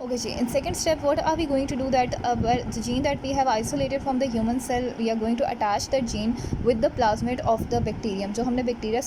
Okay, Ji. In second step, what are we going to do that the gene that we have isolated from the human cell, we are going to attach that gene with the plasmid of the bacterium. जो हमने bacteria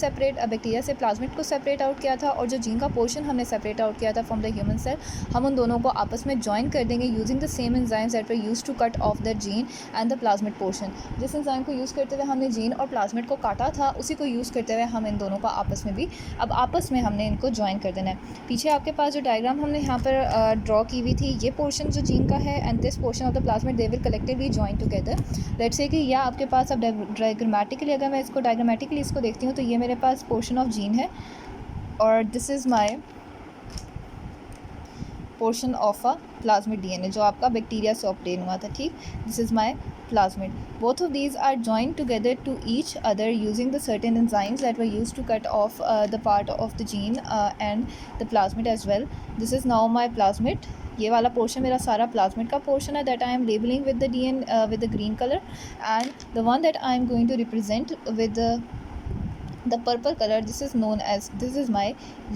से plasmid को separate out किया था और जो gene का portion हमने सेपरेट आउट किया था फ्रॉम द ह्यूमन सेल, हम उन दोनों को आपस में ज्वाइन कर देंगे using the same enzymes that were use to cut off the gene and the plasmid portion. जिस एंजाइम को यूज़ करते हुए हमने जीन और प्लाज्मिड को काटा था, उसी को यूज़ करते हुए हम इन दोनों को आपस में भी अब आपस में हमने इनको ज्वाइन कर देना है. पीछे आपके पास जो डायग्राम हमने यहाँ पर ड्रॉ की हुई थी, ये पोर्शन जो जीन का है and this portion of the plasmid they will collectively join together. Let's say कि या आपके पास अब डायग्रामेटिकली, अगर मैं इसको डायग्रामेटिकली इसको देखती हूँ तो ये मेरे पास पोर्शन ऑफ जीन है और this is my portion of a plasmid DNA जो आपका बैक्टीरिया से ऑब्टेन हुआ था. ठीक, this is my plasmid. Both of these are joined together to each other using the certain enzymes that were used to cut off the part of the gene and the plasmid as well. This is now my plasmid. ये वाला portion मेरा सारा plasmid का portion है that I am labelling with the with the green color, and the one that I am going to represent with the purple color, this is my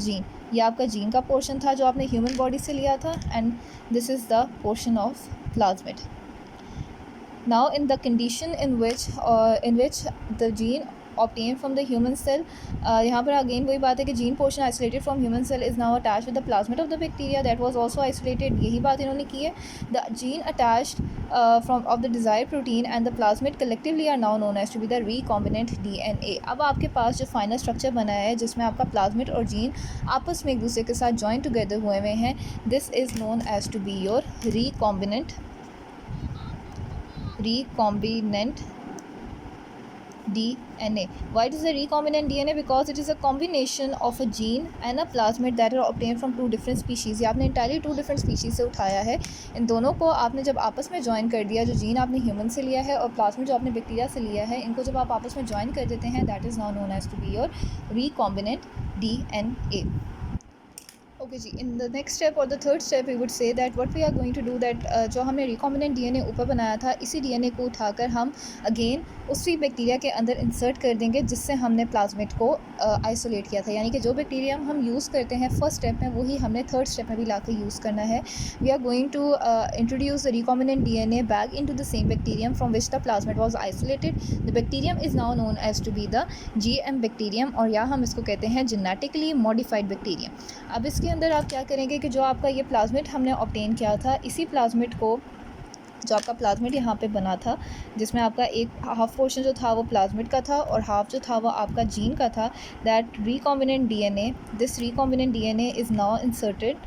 gene. ये आपका gene का portion था जो आपने human body से लिया था, and this is the portion of plasmid. Now in the condition in which the gene obtained from the human cell, यहाँ पर अगेन वही बात है कि gene portion isolated from human cell is now attached with the plasmid of the bacteria that was also isolated. यही बात इन्होंने की है. The gene attached from of the desired protein and the plasmid collectively are now known as to be the recombinant DNA. अब आपके पास जो final structure बना है जिसमें आपका प्लाज्मिड और जीन आपस में एक दूसरे के साथ जॉइन टुगेदर हुए हैं, this is known as to be your recombinant DNA. Why it is a recombinant DNA? Because it is a combination of a gene and a plasmid that are obtained from two different species. ये आपने entirely two different species से उठाया है. इन दोनों को आपने जब आपस में ज्वाइन कर दिया, जो जीन आपने ह्यूमन से लिया है और प्लाज्मिड जो आपने बैक्टीरिया से लिया है, इनको जब आप आपस में ज्वाइन कर देते हैं, that is now known as to be your recombinant DNA. Okay जी. इन द नेक्स्ट स्टेप और the third step we would say that what we are going to do that जो हमने रिकॉम्बिनेंट डीएनए ऊपर बनाया था, इसी DNA को उठाकर हम अगेन उसी बैक्टीरिया के अंदर इंसर्ट कर देंगे जिससे हमने प्लाज्मिड को आइसोलेट किया था. यानी कि जो बैक्टीरिया हम यूज़ करते हैं फर्स्ट स्टेप में, वही हमने थर्ड स्टेप में भी ला यूज़ करना है. We are going to introduce the recombinant DNA back into the same bacterium from which the plasmid was isolated. The bacterium is now known as to be the GM bacterium, और या हम इसको कहते हैं genetically modified bacterium. अब इसके अंदर आप क्या करेंगे कि जो आपका ये प्लाज्मिड हमने ऑब्टेन किया था, इसी प्लाज्मिड को, जो आपका प्लाज्मिड यहाँ पे बना था जिसमें आपका एक हाफ पोर्शन जो था वो प्लाज्मिड का था और हाफ जो था वो आपका जीन का था, that recombinant DNA, this recombinant DNA is now inserted.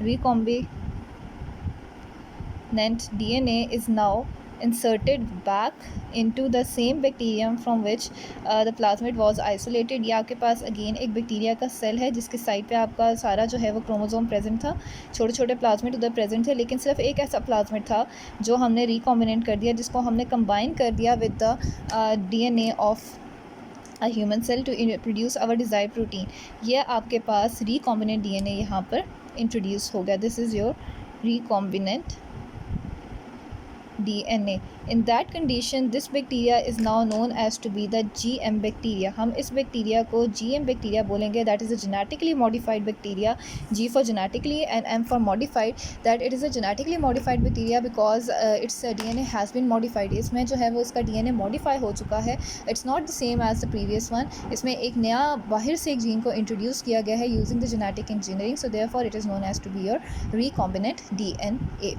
Recombinant DNA is now inserted back into the same bacterium from which the plasmid was isolated. ये आपके पास अगेन एक बैक्टीरिया का सेल है जिसके साइड पे आपका सारा जो है वो क्रोमोसोम प्रेजेंट था. छोटे छोटे प्लाज्मिड उधर प्रेजेंट थे, लेकिन सिर्फ एक ऐसा प्लाज्मिड था जो हमने रिकॉम्बिनेंट कर दिया, जिसको हमने कंबाइन कर दिया with the DNA of a human cell to produce our desired protein. ये आपके पास recombinant DNA यहाँ पर इंट्रोड्यूस हो गया. This is your recombinant DNA. In that condition, this bacteria is now known as to be the GM bacteria. हम इस bacteria को GM bacteria बोलेंगे. That is a genetically modified bacteria. G for genetically and M for modified. That it is a genetically modified bacteria because its DNA has been modified. इसमें जो है वो इसका DNA modify हो चुका है. It's not the same as the previous one. इसमें एक नया बाहर से एक जीन को introduce किया गया है using the genetic engineering. So therefore it is known as to be your recombinant DNA.